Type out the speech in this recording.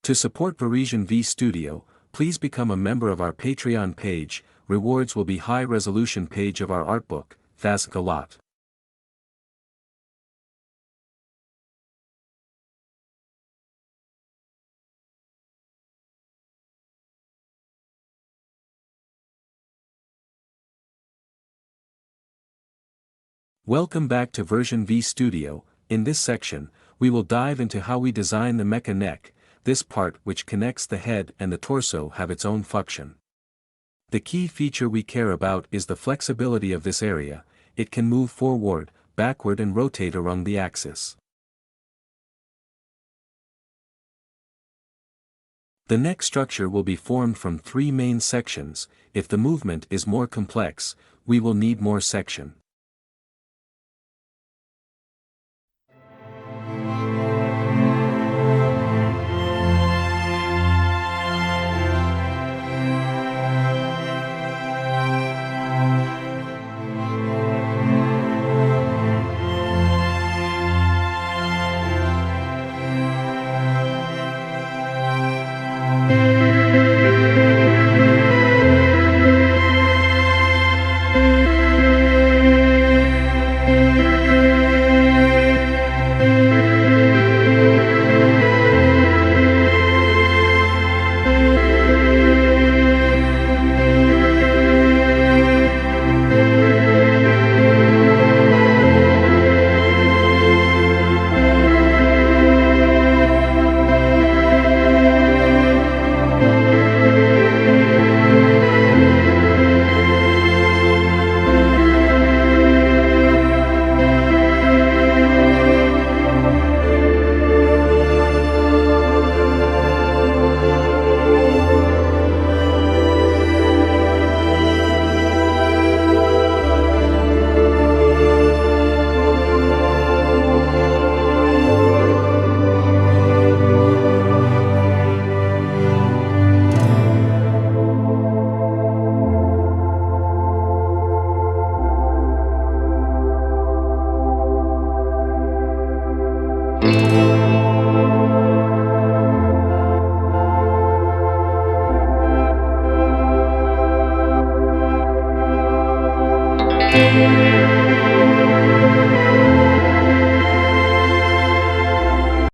To support Parisian V Studio, please become a member of our Patreon page. Rewards will be high-resolution page of our artbook. Thanks a lot. Welcome back to Version V Studio. In this section, we will dive into how we design the mecha neck. This part which connects the head and the torso have its own function. The key feature we care about is the flexibility of this area. It can move forward, backward and rotate along the axis. The neck structure will be formed from 3 main sections. If the movement is more complex, we will need more section.